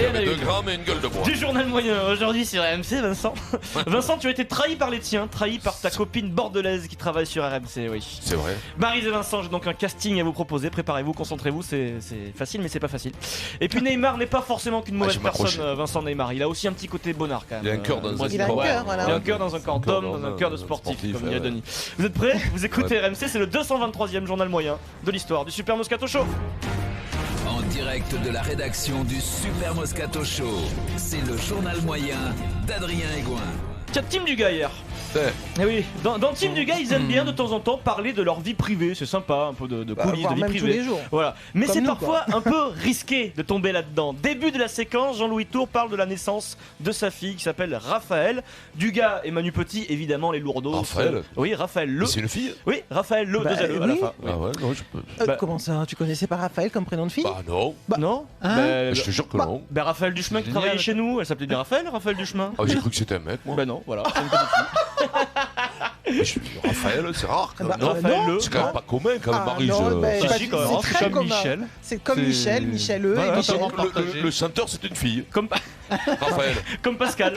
Il y avait 2 grammes et une gueule de bois. Du journal moyen aujourd'hui sur RMC, Vincent. Vincent, tu as été trahi par les tiens, trahi par ta copine bordelaise qui travaille sur RMC, oui. C'est vrai. Maryse et Vincent, j'ai donc un casting à vous proposer. Préparez-vous, concentrez-vous, c'est facile mais c'est pas facile. Et puis Neymar n'est pas forcément qu'une mauvaise personne, Vincent Neymar. Il a aussi un petit côté bonnard quand même. Il a un cœur dans un Il a un cœur, voilà. Il a un cœur dans un corps d'homme, dans un cœur de sportif, comme dirait Denis. Vous êtes prêts? Vous écoutez RMC, c'est le 223e journal moyen de l'histoire du Super Moscato Show. En direct de la rédaction du Super Moscato Show, c'est le journal moyen d'Adrien Egoin. Tiens, Team Dugas hier. Eh oui, dans Team Dugas, ils aiment bien de temps en temps parler de leur vie privée, c'est sympa, un peu de coulisses de vie même privée. tous les jours. Voilà. Mais Comme c'est nous, parfois un peu risqué de tomber là-dedans. Début de la séquence, Jean-Louis Tour parle de la naissance de sa fille qui s'appelle Raphaël. Dugas et Manu Petit, évidemment les lourdeaux. Raphaël. Oui, Raphaël Le. C'est une fille? Oui, Raphaël Le, 2 L E à la oui. fin. Oui. Ah ouais, non, je peux. Comment ça? Tu connaissais pas Raphaël comme prénom de fille? Bah non. Non Hein Je te jure que non. Raphaël Duchemin qui travaillait chez nous, elle s'appelait bien Raphaël Duchemin. Ah, j'ai cru que c'était un mec, moi. Bah non, voilà, c'est une petite fille. Raphaël, c'est rare quand même. Bah, non, Raphaël Le. c'est quand même pas commun quand même, Maryse. non, mais Si, pas- si, quand même. c'est C'est très comme commun. Michel. C'est comme C'est- Michel E Voilà, et Michel. Le chanteur, c'est une fille. Comme Raphaël. Comme Pascal,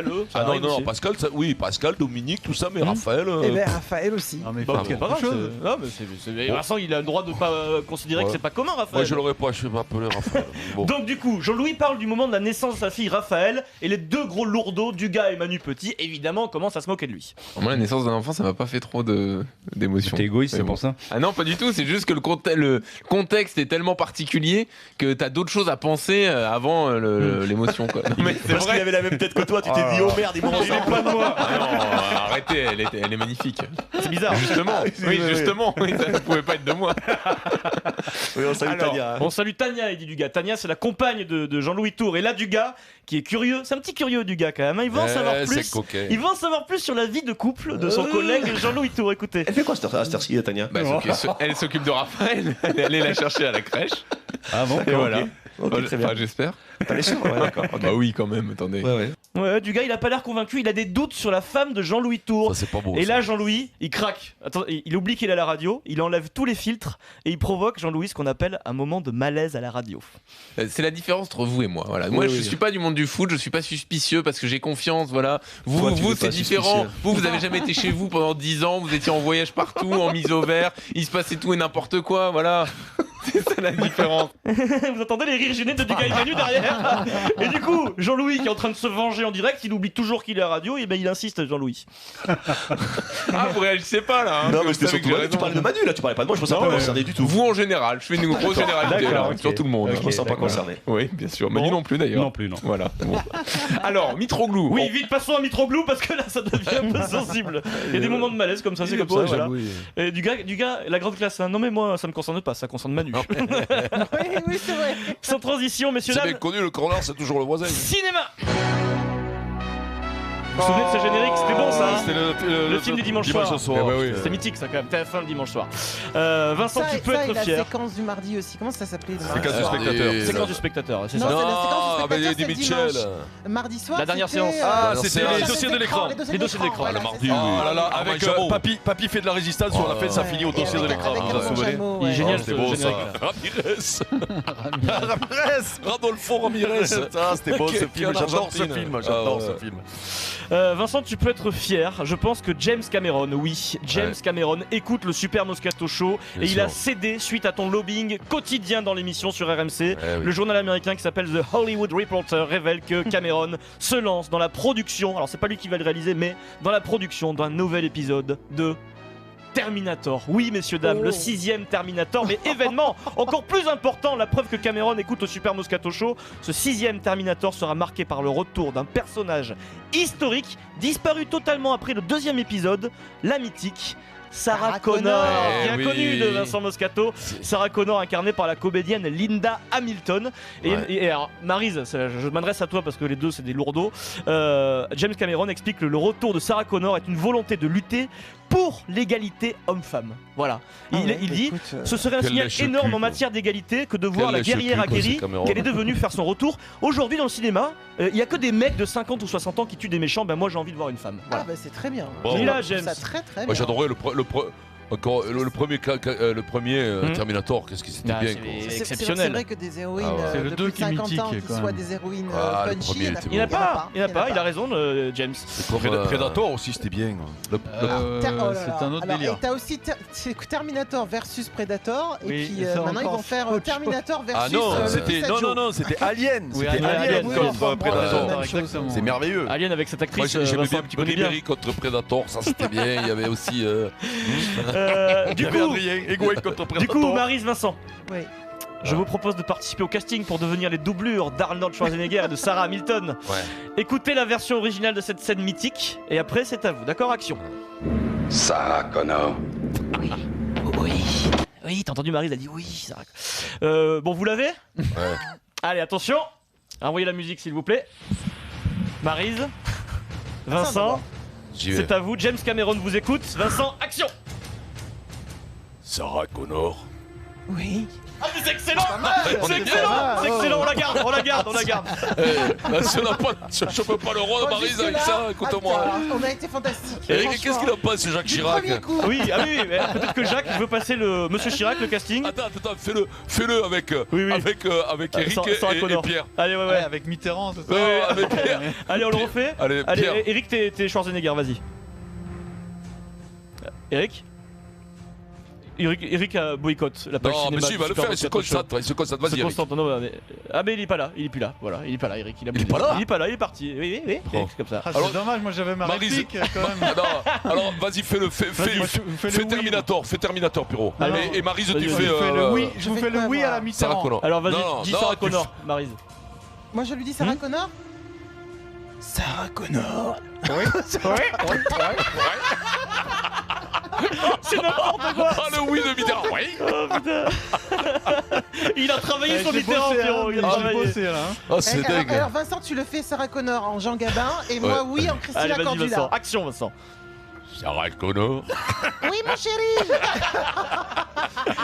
eux, ça Ah non, arrive non, aussi. Pascal, oui, Pascal, Dominique, tout ça, mais Raphaël. Et bien Raphaël aussi. Non, mais il Bah, faut c'est pas grave, chose. non, mais c'est Vincent, il a le droit de pas considérer Ouais. que c'est pas commun, Raphaël. Moi, je l'aurais pas, je vais m'appeler Raphaël. Bon. Donc du coup, Jean-Louis parle du moment de la naissance de sa fille Raphaël et les deux gros lourdeaux, Dugas et Manu Petit, évidemment, commencent à se moquer de lui. Moi, la naissance d'un enfant, ça m'a pas fait trop d'émotion. T'es égoïste, Mais c'est bon. pour ça. Ah non, pas du tout. C'est juste que le contexte est tellement particulier que t'as d'autres choses à penser avant l'émotion. Quoi. Non, mais c'est Parce qu'il vrai. avait la même tête que toi, tu t'es dit, oh merde, ils m'ont Il est pas de moi. Ah non, arrêtez, elle est magnifique. C'est bizarre. Justement, oui, justement, oui, ça ne pouvait pas être de moi. Oui, on salue Alors, Tania. On salue Tania, il dit Dugas. Tania, c'est la compagne de Jean-Louis Tour. Et là, Dugas, qui est curieux, c'est un petit curieux, Dugas, quand même. Il va en savoir plus. C'est coquet. Il va en savoir plus sur la vie de couple de son collègue Jean-Louis Tour. Écoutez. Elle fait quoi cette heure-ci, Tania? Bah, elle s'occupe de Raphaël. Elle est allée la chercher à la crèche. Ah bon? Et voilà. Ok, très bien. Enfin, j'espère. T'en es sûr? Ouais, d'accord. ok. Bah oui, quand même. Attendez. Ouais, ouais. Ouais, Dugas, il a pas l'air convaincu. Il a des doutes sur la femme de Jean-Louis Tour. Ça, c'est pas beau. Et ça. là, Jean-Louis, il craque. Attends, il oublie qu'il est à la radio, il enlève tous les filtres et il provoque, Jean-Louis, ce qu'on appelle un moment de malaise à la radio. C'est la différence entre vous et moi. Voilà. Moi, je suis pas du monde du foot, je suis pas suspicieux parce que j'ai confiance. Voilà. Toi, tu Vous, n'es c'est pas différent. suspicieux. Vous avez jamais été chez vous pendant 10 ans, vous étiez en voyage partout, en mise au vert, il se passait tout et n'importe quoi. Voilà. C'est ça la différence. Vous entendez les rires gênés de Dugas et Manu derrière. Et du coup, Jean-Louis, qui est en train de se venger en direct, il oublie toujours qu'il est à la radio, et ben il insiste, Jean-Louis. Ah, vous réagissez pas là. Hein, Non, que mais vous c'était savez que surtout. j'ai Tu raison. parlais de Manu là, tu parlais pas de moi, je me sens Non, pas mais- concerné du tout. Vous en général, je fais une grosse généralité D'accord, là, ok. sur tout le monde. Je me sens pas concerné. Oui, bien sûr. Manu non plus d'ailleurs. Non plus, non. Voilà. Bon. Alors, Mitroglou. Oui, vite, passons à Mitroglou, parce que là, ça devient un peu sensible. Il y a des moments de malaise comme ça, c'est comme ça, voilà. Et Dugas, la grande classe, hein. Non mais moi, ça me concerne pas, ça concerne Manu. Oui, c'est vrai. Sans transition, messieurs, C'est bien dames, connu, le corner, c'est toujours le voisin. cinéma. Vous vous souvenez de ce générique? C'était bon ça, hein? C'était Le film du dimanche soir. Dimanche soir. Eh ben oui. C'était mythique ça quand même, TF1 le dimanche soir. Vincent, Ça, tu peux ça, et être la fier. séquence du mardi aussi. Comment ça s'appelait le mardi Séquence du soir spectateur. Séquence du spectateur, c'est Non, ça. c'est la séquence du Non, spectateur, avec Eddie c'est Mitchell. dimanche. Mardi soir. La dernière c'était, séance. Ah, Non, c'était c'est les les dossiers de l'écran. Les dossiers de l'écran, voilà, le c'est mardi, ça. oui. Oh là là, Armand avec Jameau. Papy fait de la résistance, on l'a fait sa fini au Et dossier de avec- l'écran. avec Vous vous en Armand souvenez? Jameau, Il est ouais. génial C'était ce beau ça. générique. Ramirez. Rodolfo Ramirez. Ça, c'était beau ce Qui film. en J'adore ce Argentine. film. Ah, J'adore ouais. ce film. Vincent, tu peux être fier. Je pense que James Cameron, oui, James Ouais. Cameron écoute le Super Moscato Show et Bien il a sûr. cédé suite à ton lobbying quotidien dans l'émission sur RMC. Eh oui. Le journal américain qui s'appelle The Hollywood Reporter révèle que Cameron se lance dans la production, alors c'est pas lui qui va le réaliser, mais dans la production d'un nouvel épisode de Terminator. Oui, messieurs, dames, le 6e Terminator, mais événement encore plus important, la preuve que Cameron écoute au Super Moscato Show. Ce 6e Terminator sera marqué par le retour d'un personnage historique, disparu totalement après le 2e épisode, la mythique Sarah Sarah Connor, Connor. bien Eh connue oui. de Vincent Moscato. Sarah Connor incarnée par la comédienne Linda Hamilton. Et, Ouais. et alors, Maryse, je m'adresse à toi parce que les deux c'est des lourdeaux. James Cameron explique que le retour de Sarah Connor est une volonté de lutter pour l'égalité homme-femme. Voilà. Ah ouais, Il dit ce serait un Quel signal lèche-cul, énorme en quoi. matière d'égalité que de voir la lèche-cul, guerrière quoi, aguerrie c'est Cameron. qu'elle est devenue faire son retour. Aujourd'hui dans le cinéma, il y a que des mecs de 50 ou 60 ans qui tuent des méchants. Ben moi j'ai envie de voir une femme. Ah Voilà. bah c'est très bien. Bon. Il est là, Je trouve James. ça très très bien. Moi, j'adorais Encore le premier Terminator, qu'est-ce que c'était Ah, bien c'est- quoi. c'est C'est exceptionnel. vrai que des héroïnes Ah ouais. C'est le de deux plus de qui est 50 ans mythique, qui quand soient même. des héroïnes Ah, le punchy, premier était Il n'y en a pas, il a raison, James. C'est comme Predator aussi, c'était bien. le- Oh là là. C'est un autre Alors, délire. Et t'as aussi c'est Terminator versus Predator, et Oui, puis et ça maintenant ils encore vont faire autre chose. Terminator versus. Ah non, le c'était Sadio. non, c'était Alien. Oui, C'était Alien, Alien oui, contre enfin, Predator. même chose. C'est merveilleux. Alien avec cette Moi actrice, j'aimais Vincent, bien que tu connais bien. Ribéry contre Predator, ça c'était bien. Il y avait aussi. Du Il y avait coup, Adrien Egouet contre Predator. du coup, Maryse, Vincent, Oui. je vous propose de participer au casting pour devenir les doublures d'Arnold Schwarzenegger et de Sarah Hamilton. Ouais. Écoutez la version originale de cette scène mythique, et après c'est à vous. D'accord, action. Sarah Connor. Oui, t'as entendu Maryse, elle a dit oui, Sarah. Bon, vous l'avez Ouais. Allez, attention. Envoyez la musique, s'il vous plaît. Maryse, Vincent, J'y vais. c'est à vous. James Cameron vous écoute. Vincent, action. Sarah Connor. Oui. Ah, mais c'est excellent. On C'est est bien. excellent, c'est excellent. On la garde, on la garde, on la garde. Là, si on n'a pas, si on chope pas le roi de Maryse avec ça, écoute-moi. Attends, on a été fantastique. Et qu'est-ce qu'il a pas, ce Jacques Du Chirac? premier coup. Oui, ah oui, mais peut-être que Jacques veut passer le Monsieur Chirac, le casting. Attends, fais-le avec Oui. avec Eric Sans et Connor. Pierre. Allez, ouais. Ouais, avec Mitterrand, c'est ça. Ouais, avec Pierre. Allez, on le refait. Allez, Allez, Pierre. Eric, t'es Schwarzenegger, vas-y. Eric Eric boycotte la page Non, mais cinéma si, il du va le Super faire, il se Moscato Show. concentre, vas-y, Se Eric. concentre, non, mais... Ah, mais il est pas là, il est plus là. Voilà, il est pas là, Eric. Il est pas là Il est pas là, il est parti. Oui, Bon. c'est comme ça. Ah, Alors, c'est dommage, moi j'avais ma Maryse. réplique quand même. Ah non, alors vas-y, fais Terminator, Pierrot. Alors, Et Maryse, vas-y, tu vas-y, fais. Je fais le oui, je je vous fais fais le quoi, oui moi à la Sarah Mitterrand. Connor. Alors vas-y, Non, dis non, Sarah tu- Connor, Maryse. Moi je lui dis Sarah Connor. Sarah Connor. C'est n'importe quoi. Ah, le oui de Mitterrand, oui. Oh putain. Il a travaillé sur J'ai Mitterrand, bossé, Pierrot. Il a j'ai travaillé. bossé là. Oh, c'est Alors, dingue. alors, Vincent, tu le fais Sarah Connor en Jean Gabin et moi oui en Allez, Christina vas-y, Vincent. Cordula. Action, Vincent. Sarah Connor. Oui mon chéri.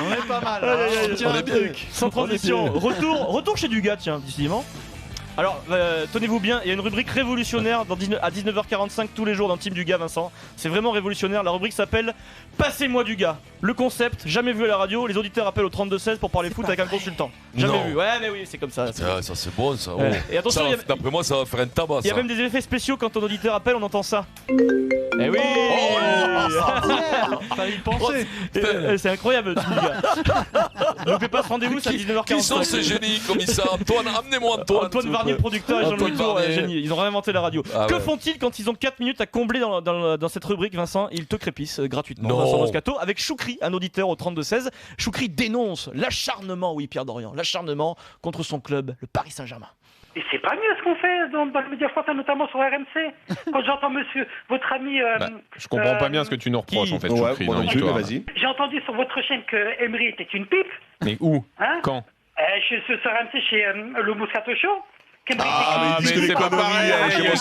On est pas mal. Allez, allez, On tient on est un bien. truc. Sans transition, retour chez Dugas, tiens, décidément. Alors, tenez-vous bien, il y a une rubrique révolutionnaire à 19h45 tous les jours dans Team Dugas, Vincent. C'est vraiment révolutionnaire. La rubrique s'appelle Passez-moi Dugas. Le concept, jamais vu à la radio, les auditeurs appellent au 32-16 pour parler foot avec un consultant. Jamais Non. vu. Ouais, mais oui, c'est comme ça. Ah, ça c'est bon ça. Ouais. Oh. Et attention, Ça, il y a- d'après moi, ça va faire un tabac. Il y a ça. même des effets spéciaux quand un auditeur appelle, on entend ça. Eh oui. Fallait y penser. C'est incroyable, Team Dugas. Loupez pas ce rendez-vous, c'est à 19h45. Qui sont ces génies comme ça? Antoine, amenez-moi Antoine. Antoine s'il vous Varnier, plaît. producteur, et Jean-Louis Antoine Tour, Varnier. génie. Ils ont réinventé la radio. Ah Que ouais. font-ils quand ils ont 4 minutes à combler dans cette rubrique, Vincent? Ils te crépissent gratuitement. Non. Vincent Moscato avec Choukri, un auditeur au 32-16. Choukri dénonce l'acharnement, oui Pierre Dorian, l'acharnement contre son club, le Paris Saint-Germain. Et c'est pas mieux ce qu'on fait dans le média français, notamment sur RMC. Quand j'entends monsieur, votre ami. Je comprends pas bien ce que tu nous reproches en fait, Choukri, dans l'histoire. J'ai entendu sur votre chaîne que Emery était une pipe. Mais où? Hein Quand? Sur RMC chez le Moscato Show. Ah, mais c'est pas pareil,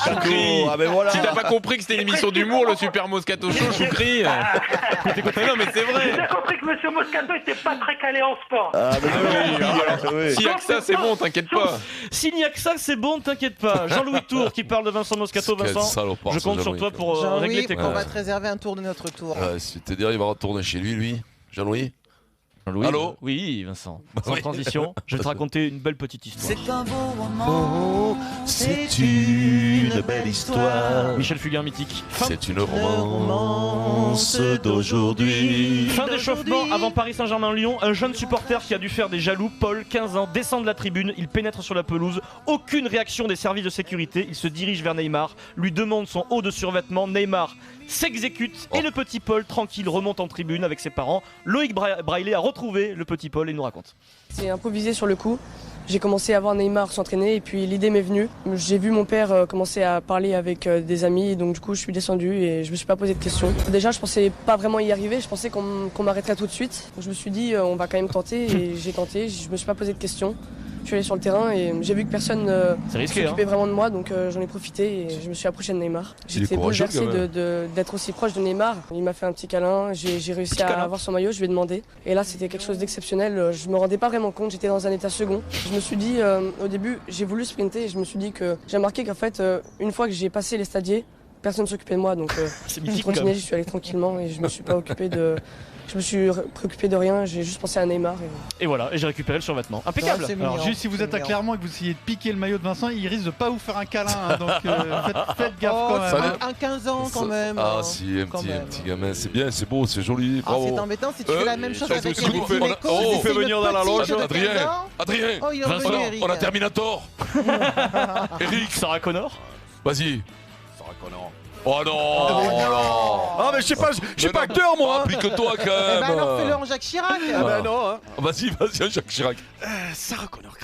Choukri. Ah, ben voilà. Tu t'as pas compris que c'était une émission d'humour, le Super Moscato Show, Choukri? Non, mais c'est vrai. J'ai compris que monsieur Moscato était pas très calé en sport. Ah, mais oui. S'il y a que ça, c'est bon, t'inquiète pas. S'il n'y a que ça, c'est bon, t'inquiète pas. Jean-Louis Tour qui parle de Vincent Moscato. Quel Vincent, salopard, je ce compte sur Jean-Louis, toi quoi. pour régler Jean-Louis, tes on comptes. va te réserver un tour de notre tour. C'est-à-dire, il va retourner chez lui, Jean-Louis. Jean-Louis, Allô? Oui, Vincent. Sans Oui. transition, je vais te raconter une belle petite histoire. un beau roman. C'est une belle histoire. Michel Fugain mythique. C'est une romance d'aujourd'hui. Fin d'échauffement avant Paris Saint-Germain-Lyon, un jeune supporter qui a dû faire des jaloux, Paul, 15 ans, descend de la tribune, il pénètre sur la pelouse, aucune réaction des services de sécurité, il se dirige vers Neymar, lui demande son haut de survêtement, Neymar s'exécute et le petit Paul, tranquille, remonte en tribune avec ses parents. Loïc Braillet a retrouvé le petit Paul et il nous raconte. C'est improvisé sur le coup. J'ai commencé à voir Neymar s'entraîner et puis l'idée m'est venue. J'ai vu mon père commencer à parler avec des amis, donc du coup je suis descendu et je me suis pas posé de questions. Déjà je pensais pas vraiment y arriver, je pensais qu'on m'arrêterait tout de suite. Donc, je me suis dit on va quand même tenter et j'ai tenté, je me suis pas posé de questions. Je suis allé sur le terrain et j'ai vu que personne C'est risqué, s'occupait vraiment de moi, donc j'en ai profité et je me suis approché de Neymar. Il est J'étais courageux, bouleversé quand même. d'être aussi proche de Neymar. Il m'a fait un petit câlin, j'ai réussi à avoir son maillot, je lui ai demandé. Et là c'était quelque chose d'exceptionnel, je me rendais pas vraiment compte, j'étais dans un état second. Je me suis dit, au début j'ai voulu sprinter et je me suis dit que j'ai remarqué qu'en fait une fois que j'ai passé les stadiers, personne ne s'occupait de moi, donc C'est j'ai mythique quand continué, même. j'y suis allé tranquillement et je me suis pas occupé de... Je me suis préoccupé de rien, j'ai juste pensé à Neymar. Et voilà, et j'ai récupéré le survêtement. Impeccable. c'est Alors mignon, juste si vous c'est êtes à mignon. Clermont et que vous essayez de piquer le maillot de Vincent, il risque de pas vous faire un câlin, hein, donc faites gaffe Oh, quand même. ça hein. un 15 ans quand même. Ah hein. si, un Quand petit même. gamin, c'est bien, c'est beau, c'est joli, Ah, bravo. c'est embêtant si tu fais la même chose ça, avec c'est ce que Eric vous faites. Dimeco, Oh, si vous c'est fait le venir dans la petit loge, de 15 Adrien. ans. Adrien, Oh, il est Vincent, revenu, Eric. on a Terminator. Eric, Sarah Connor. vas-y. Oh non, oh non. Ah mais je sais pas, je suis pas acteur moi. Applique-toi quand Eh même. ben alors fais-le en Jacques Chirac. Ah bah non. Vas-y, Jacques Chirac. Sarah Connor.